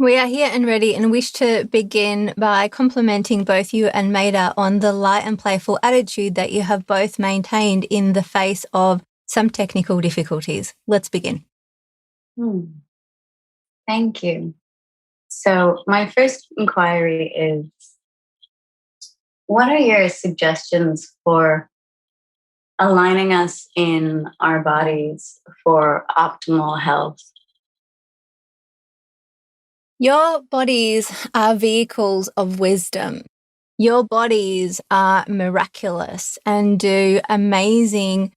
We are here and ready and wish to begin by complimenting both you and Maida on the light and playful attitude that you have both maintained in the face of some technical difficulties. Let's begin. Thank you. So my first inquiry is, what are your suggestions for aligning us in our bodies for optimal health? Your bodies are vehicles of wisdom. Your bodies are miraculous and do an amazing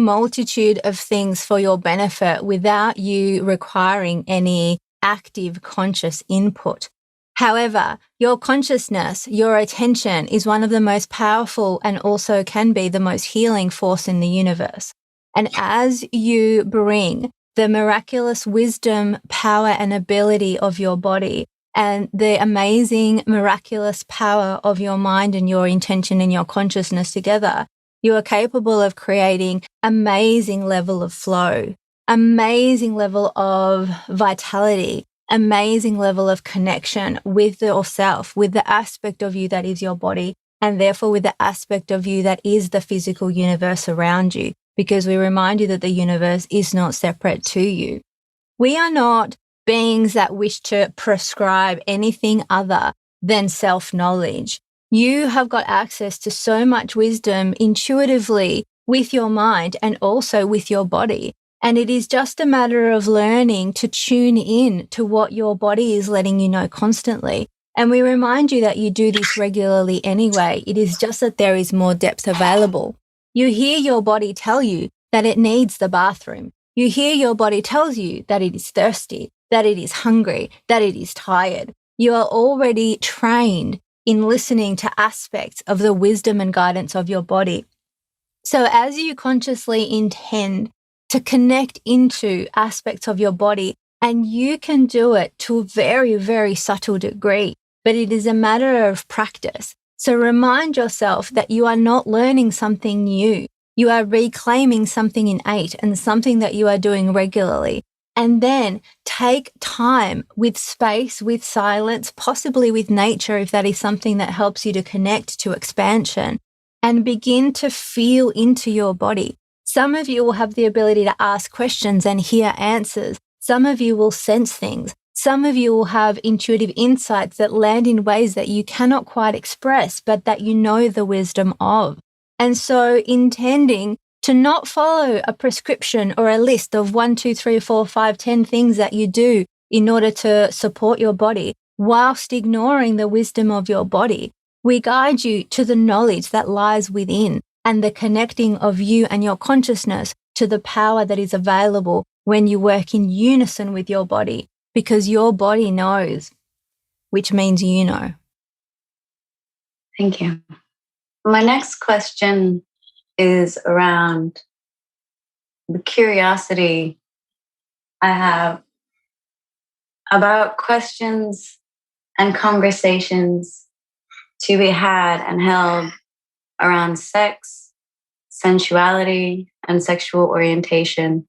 multitude of things for your benefit without you requiring any active conscious input. However, your consciousness, your attention is one of the most powerful and also can be the most healing force in the universe. And as you bring the miraculous wisdom, power, and ability of your body and the amazing, miraculous power of your mind and your intention and your consciousness together, you are capable of creating amazing level of flow, amazing level of vitality, amazing level of connection with yourself, with the aspect of you that is your body, and therefore with the aspect of you that is the physical universe around you, because we remind you that the universe is not separate to you. We are not beings that wish to prescribe anything other than self-knowledge. You have got access to so much wisdom intuitively with your mind and also with your body. And it is just a matter of learning to tune in to what your body is letting you know constantly. And we remind you that you do this regularly anyway. It is just that there is more depth available. You hear your body tell you that it needs the bathroom. You hear your body tells you that it is thirsty, that it is hungry, that it is tired. You are already trained in listening to aspects of the wisdom and guidance of your body. So as you consciously intend to connect into aspects of your body, and you can do it to a very, very subtle degree, but it is a matter of practice. So remind yourself that you are not learning something new. You are reclaiming something innate and something that you are doing regularly. And then take time with space, with silence, possibly with nature, if that is something that helps you to connect to expansion, and begin to feel into your body. Some of you will have the ability to ask questions and hear answers. Some of you will sense things. Some of you will have intuitive insights that land in ways that you cannot quite express, but that you know the wisdom of. And so intending to not follow a prescription or a list of 1, 2, 3, 4, 5, 10 things that you do in order to support your body, whilst ignoring the wisdom of your body, we guide you to the knowledge that lies within and the connecting of you and your consciousness to the power that is available when you work in unison with your body, because your body knows, which means you know. Thank you. My next question is around the curiosity I have about questions and conversations to be had and held around sex, sensuality, and sexual orientation.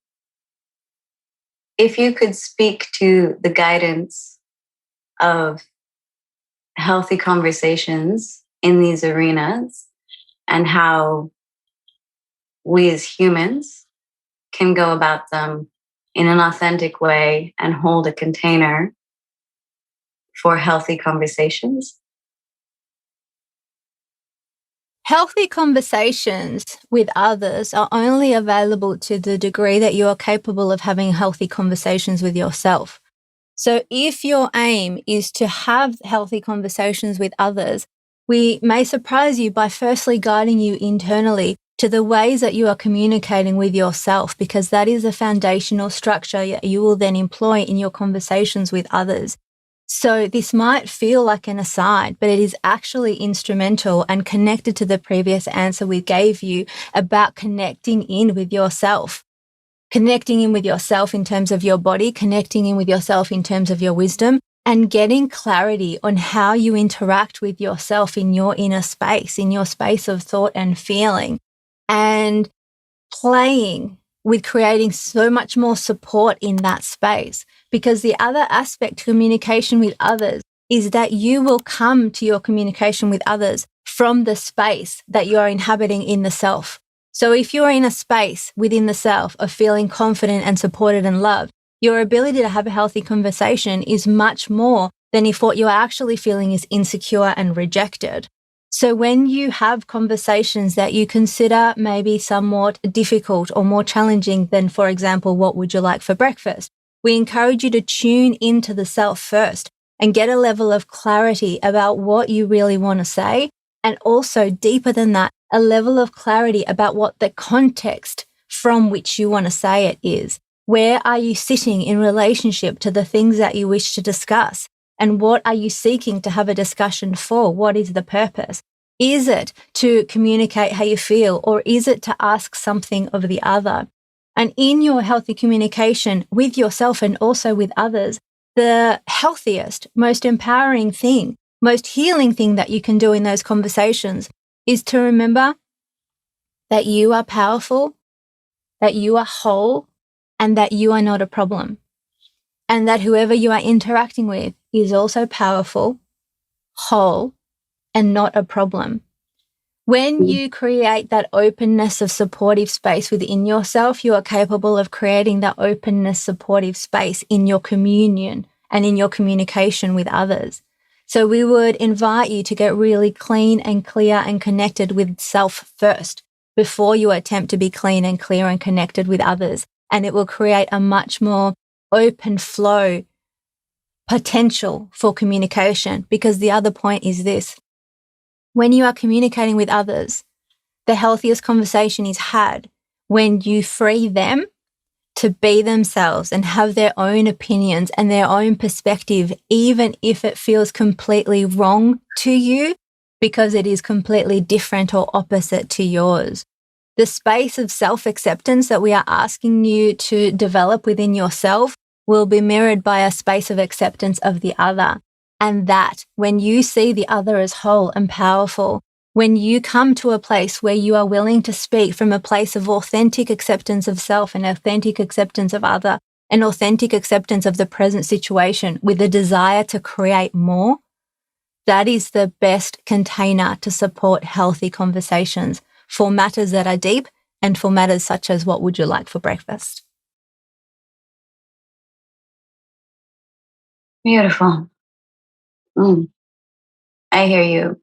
If you could speak to the guidance of healthy conversations in these arenas and how we as humans can go about them in an authentic way and hold a container for healthy conversations. Healthy conversations with others are only available to the degree that you are capable of having healthy conversations with yourself. So if your aim is to have healthy conversations with others, we may surprise you by firstly guiding you internally to the ways that you are communicating with yourself, because that is a foundational structure you will then employ in your conversations with others. So this might feel like an aside, but it is actually instrumental and connected to the previous answer we gave you about connecting in with yourself. Connecting in with yourself in terms of your body, connecting in with yourself in terms of your wisdom, and getting clarity on how you interact with yourself in your inner space, in your space of thought and feeling, and playing with creating so much more support in that space. because the other aspect to communication with others is that you will come to your communication with others from the space that you are inhabiting in the self. So if you're in a space within the self of feeling confident and supported and loved, your ability to have a healthy conversation is much more than if what you're actually feeling is insecure and rejected. So when you have conversations that you consider maybe somewhat difficult or more challenging than, for example, what would you like for breakfast? We encourage you to tune into the self first and get a level of clarity about what you really want to say. And also deeper than that, a level of clarity about what the context from which you want to say it is. Where are you sitting in relationship to the things that you wish to discuss? And what are you seeking to have a discussion for? What is the purpose? Is it to communicate how you feel, or is it to ask something of the other? And in your healthy communication with yourself and also with others, the healthiest, most empowering thing, most healing thing that you can do in those conversations is to remember that you are powerful, that you are whole, and that you are not a problem. And that whoever you are interacting with is also powerful, whole, and not a problem. When you create that openness of supportive space within yourself, you are capable of creating that openness, supportive space in your communion and in your communication with others. So we would invite you to get really clean and clear and connected with self first before you attempt to be clean and clear and connected with others. And it will create a much more open flow potential for communication, because the other point is this. When you are communicating with others, the healthiest conversation is had when you free them to be themselves and have their own opinions and their own perspective, even if it feels completely wrong to you, because it is completely different or opposite to yours. The space of self-acceptance that we are asking you to develop within yourself will be mirrored by a space of acceptance of the other. And that when you see the other as whole and powerful, when you come to a place where you are willing to speak from a place of authentic acceptance of self and authentic acceptance of other and authentic acceptance of the present situation with a desire to create more, that is the best container to support healthy conversations for matters that are deep and for matters such as what would you like for breakfast? Beautiful. I hear you.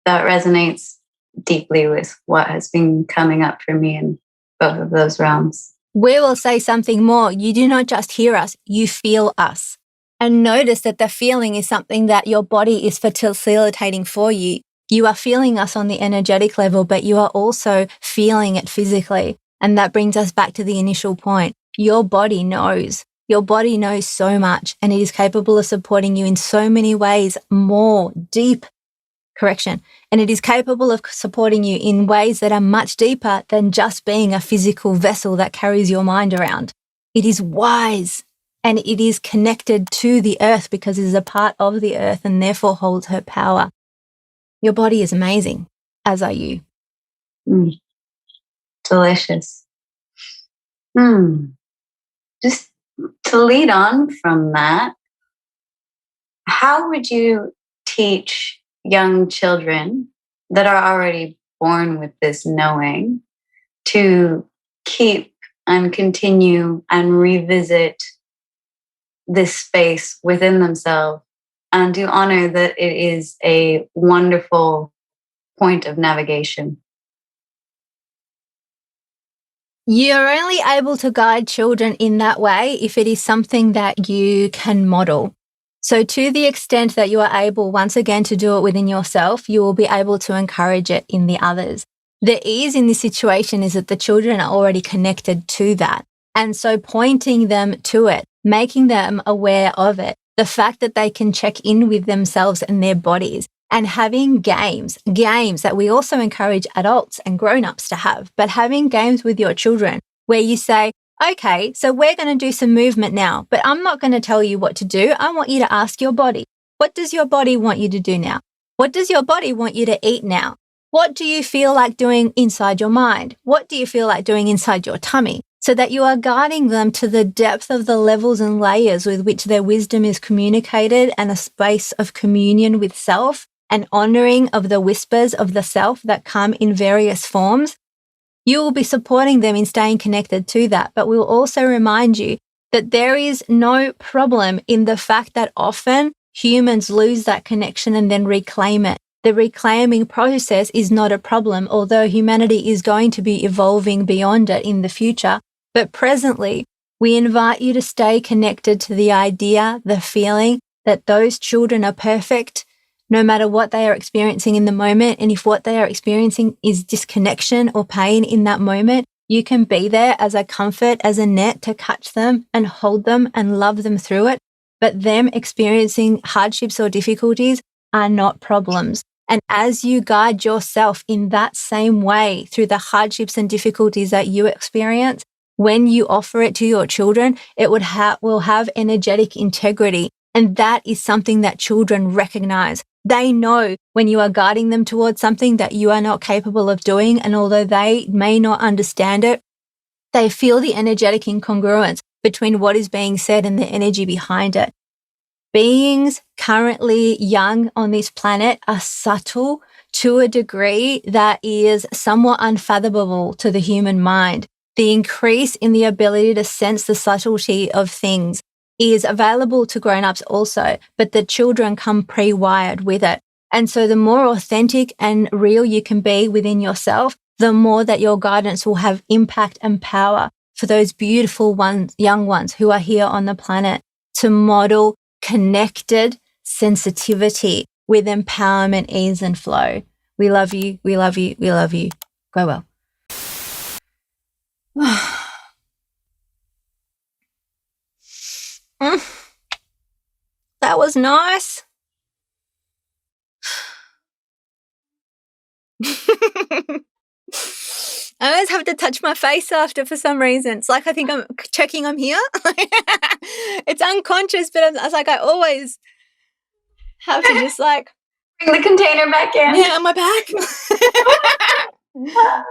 That resonates deeply with what has been coming up for me in both of those realms. We will say something more. You do not just hear us, you feel us. And notice that the feeling is something that your body is facilitating for you. You are feeling us on the energetic level, but you are also feeling it physically. And that brings us back to the initial point. Your body knows. Your body knows so much, and it is capable of supporting you in so many ways more deep. And it is capable of supporting you in ways that are much deeper than just being a physical vessel that carries your mind around. It is wise, and it is connected to the earth because it is a part of the earth and therefore holds her power. Your body is amazing, as are you. Delicious. Just to lead on from that, how would you teach young children that are already born with this knowing to keep and continue and revisit this space within themselves and to honor that it is a wonderful point of navigation? You're only able to guide children in that way if it is something that you can model. So to the extent that you are able, once again, to do it within yourself, you will be able to encourage it in the others. The ease in this situation is that the children are already connected to that. And so pointing them to it, making them aware of it, the fact that they can check in with themselves and their bodies, and having games that we also encourage adults and grown-ups to have, but having games with your children where you say, okay, so we're going to do some movement now, but I'm not going to tell you what to do. I want you to ask your body, what does your body want you to do now? What does your body want you to eat now? What do you feel like doing inside your mind? What do you feel like doing inside your tummy? so that you are guiding them to the depth of the levels and layers with which their wisdom is communicated, and a space of communion with self and honoring of the whispers of the self that come in various forms. You will be supporting them in staying connected to that, but we'll also remind you that there is no problem in the fact that often humans lose that connection and then reclaim it. The reclaiming process is not a problem, although humanity is going to be evolving beyond it in the future. But presently, we invite you to stay connected to the idea, the feeling that those children are perfect, no matter what they are experiencing in the moment. And if what they are experiencing is disconnection or pain in that moment, you can be there as a comfort, as a net to catch them and hold them and love them through it. But them experiencing hardships or difficulties are not problems. And as you guide yourself in that same way through the hardships and difficulties that you experience, when you offer it to your children, it will have energetic integrity. And that is something that children recognize. They know when you are guiding them towards something that you are not capable of doing. And although they may not understand it, they feel the energetic incongruence between what is being said and the energy behind it. Beings currently young on this planet are subtle to a degree that is somewhat unfathomable to the human mind. The increase in the ability to sense the subtlety of things is available to grown-ups also, but the children come pre-wired with it. And so the more authentic and real you can be within yourself, the more that your guidance will have impact and power for those beautiful ones, young ones who are here on the planet, to model connected sensitivity with empowerment, ease, and flow. We love you. We love you. We love you. Go well. That was nice. I always have to touch my face after for some reason. It's like I think I'm checking I'm here. It's unconscious, but I always have to just like Bring the container back in. yeah, am I back?